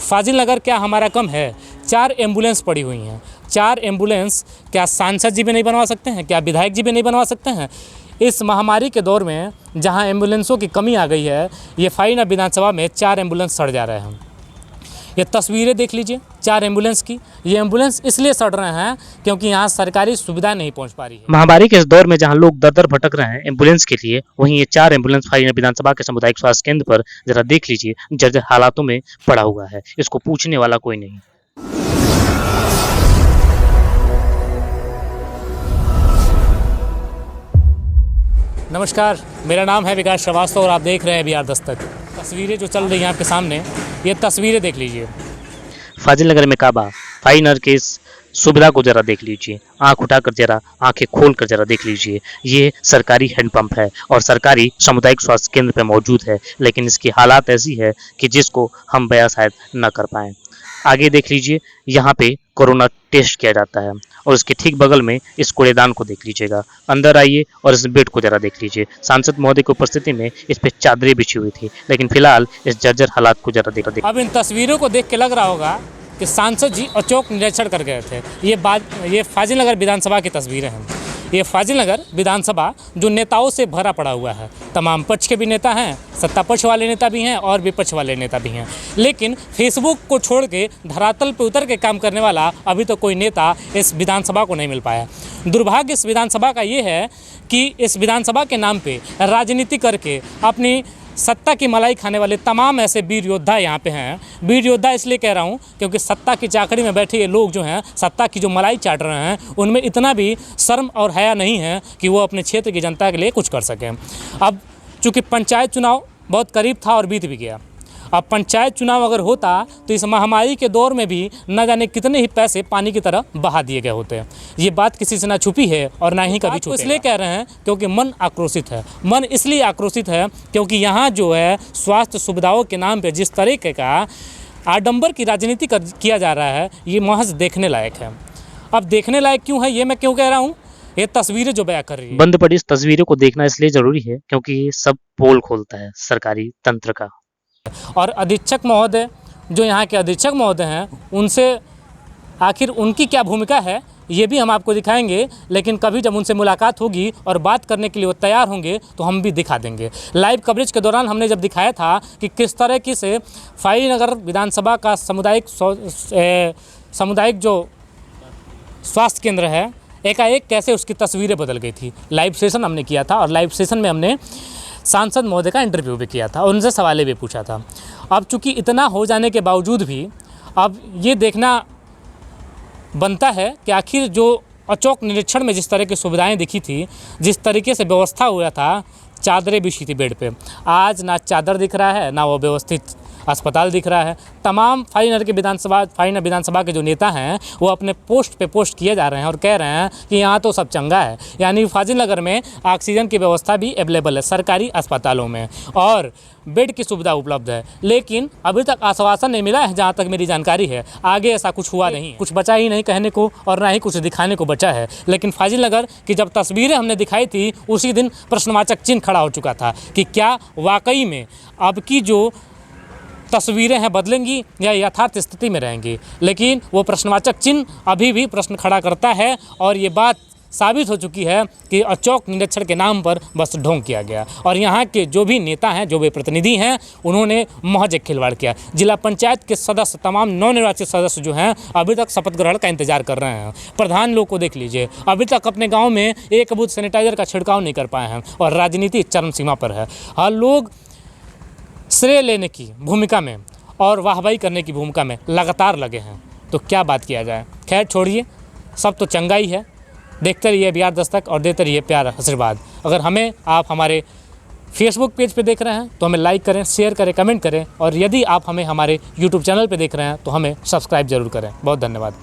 फाजिल नगर क्या हमारा कम है? 4 एम्बुलेंस पड़ी हुई हैं। 4 एम्बुलेंस क्या सांसद जी भी नहीं बनवा सकते हैं? क्या विधायक जी भी नहीं बनवा सकते हैं? इस महामारी के दौर में जहां एम्बुलेंसों की कमी आ गई है, ये फाइनर विधानसभा में 4 एम्बुलेंस सड़ जा रहे हैं। ये तस्वीरें देख लीजिए 4 एम्बुलेंस की। ये एम्बुलेंस इसलिए सड़ रहे हैं क्योंकि यहाँ सरकारी सुविधा नहीं पहुँच पा रही है। महामारी के इस दौर में जहाँ लोग दर दर भटक रहे हैं एम्बुलेंस के लिए, वहीं ये 4 एम्बुलेंस फाइनर विधानसभा के सामुदायिक स्वास्थ्य केंद्र पर जरा देख लीजिए, जर्जर हालातों में पड़ा हुआ है। इसको पूछने वाला कोई नहीं। नमस्कार, मेरा नाम है विकास श्रीवास्तव और आप देख रहे हैं बिहार दस्तक। तस्वीरें जो चल रही हैं आपके सामने, ये तस्वीरें देख लीजिए। फाजिल नगर में काबा फाइनर के इस सुविधा को जरा देख लीजिए। आंख उठाकर जरा, आंखें खोल कर जरा देख लीजिए। ये सरकारी हैंडपंप है और सरकारी सामुदायिक स्वास्थ्य केंद्र पे मौजूद है, लेकिन इसकी हालात ऐसी है कि जिसको हम बयां शायद न कर पाएं। आगे देख लीजिए, यहाँ पे कोरोना टेस्ट किया जाता है और इसके ठीक बगल में इस कूड़ेदान को देख लीजिएगा। अंदर आइए और इस बेड को जरा देख लीजिए। सांसद महोदय की उपस्थिति में इस पे चादरें बिछी हुई थी, लेकिन फिलहाल इस जर्जर हालात को जरा देख। अब इन तस्वीरों को देख के लग रहा होगा कि सांसद जी औचक निरीक्षण कर गए थे। ये फाजिल नगर विधानसभा की तस्वीरें हैं। ये फाजिल नगर विधानसभा जो नेताओं से भरा पड़ा हुआ है। तमाम पक्ष के भी नेता हैं, सत्ता पक्ष वाले नेता भी हैं और विपक्ष वाले नेता भी हैं, लेकिन फेसबुक को छोड़ के धरातल पर उतर के काम करने वाला अभी तो कोई नेता इस विधानसभा को नहीं मिल पाया। दुर्भाग्य इस विधानसभा का ये है कि इस विधानसभा के नाम पे राजनीति करके अपनी सत्ता की मलाई खाने वाले तमाम ऐसे वीर योद्धा यहाँ पे हैं। वीर योद्धा इसलिए कह रहा हूँ क्योंकि सत्ता की चाकड़ी में बैठे ये लोग जो हैं, सत्ता की जो मलाई चाट रहे हैं, उनमें इतना भी शर्म और हया नहीं है कि वो अपने क्षेत्र की जनता के लिए कुछ कर सकें। अब चूँकि पंचायत चुनाव बहुत करीब था और बीत भी गया। अब पंचायत चुनाव अगर होता तो इस महामारी के दौर में भी न जाने कितने ही पैसे पानी की तरह बहा दिए गए होते। ये बात किसी से ना छुपी है और ना ही कभी छुपेगा। इसलिए कह रहे हैं क्योंकि मन आक्रोशित है। मन इसलिए आक्रोशित है क्योंकि यहाँ जो है स्वास्थ्य सुविधाओं के नाम पे जिस तरीके का आडंबर की राजनीति किया जा रहा है, ये महज देखने लायक है। अब देखने लायक क्यों है, ये मैं क्यों कह रहा हूँ, ये तस्वीरें जो बयां कर रही है। बंद पड़ी इस तस्वीरों को देखना इसलिए जरूरी है क्योंकि ये सब पोल खोलता है सरकारी तंत्र का। और अधीक्षक महोदय, जो यहाँ के अधीक्षक महोदय हैं, उनसे आखिर उनकी क्या भूमिका है ये भी हम आपको दिखाएंगे, लेकिन कभी जब उनसे मुलाकात होगी और बात करने के लिए वो तैयार होंगे तो हम भी दिखा देंगे। लाइव कवरेज के दौरान हमने जब दिखाया था कि किस तरह की से फाइल नगर विधानसभा का सामुदायिक जो स्वास्थ्य केंद्र है, एकाएक कैसे उसकी तस्वीरें बदल गई थी। लाइव सेशन हमने किया था और लाइव सेशन में हमने सांसद महोदय का इंटरव्यू भी किया था और उनसे सवालें भी पूछा था। अब चूँकि इतना हो जाने के बावजूद भी अब ये देखना बनता है कि आखिर जो औचक निरीक्षण में जिस तरह की सुविधाएं दिखी थी, जिस तरीके से व्यवस्था हुआ था, चादरें बिछी थी बेड पे, आज ना चादर दिख रहा है, ना वो व्यवस्थित अस्पताल दिख रहा है। तमाम फाइनर विधानसभा के जो नेता हैं वो अपने पोस्ट पे पोस्ट किए जा रहे हैं और कह रहे हैं कि यहाँ तो सब चंगा है। यानी फाजिल नगर में ऑक्सीजन की व्यवस्था भी अवेलेबल है सरकारी अस्पतालों में और बेड की सुविधा उपलब्ध है, लेकिन अभी तक आश्वासन नहीं मिला है जहाँ तक मेरी जानकारी है। आगे ऐसा कुछ हुआ नहीं, कुछ बचा ही नहीं कहने को और ना ही कुछ दिखाने को बचा है। लेकिन फाजिल नगर की जब तस्वीरें हमने दिखाई थी उसी दिन प्रश्नवाचक चिन्ह खड़ा हो चुका था कि क्या वाकई में अब की जो तस्वीरें हैं बदलेंगी या यथार्थ स्थिति में रहेंगी। लेकिन वो प्रश्नवाचक चिन्ह अभी भी प्रश्न खड़ा करता है और ये बात साबित हो चुकी है कि औचक निरीक्षण के नाम पर बस ढोंग किया गया और यहाँ के जो भी नेता हैं, जो भी प्रतिनिधि हैं, उन्होंने महज एक खिलवाड़ किया। जिला पंचायत के सदस्य, तमाम नवनिर्वाचित सदस्य जो हैं अभी तक शपथ ग्रहण का इंतजार कर रहे हैं। प्रधान लोग को देख लीजिए, अभी तक अपने गाँव में एक बूथ सैनिटाइजर का छिड़काव नहीं कर पाए हैं और राजनीति चरम सीमा पर है। हर लोग श्रेय लेने की भूमिका में और वाहवाही करने की भूमिका में लगातार लगे हैं, तो क्या बात किया जाए। खैर छोड़िए, सब तो चंगा ही है। देखते रहिए बिहार दस्तक और देते रहिए प्यार आशीर्वाद। अगर आप हमारे फेसबुक पेज पे देख रहे हैं तो हमें लाइक करें, शेयर करें, कमेंट करें और यदि आप हमें हमारे यूट्यूब चैनल पे देख रहे हैं तो हमें सब्सक्राइब जरूर करें। बहुत धन्यवाद।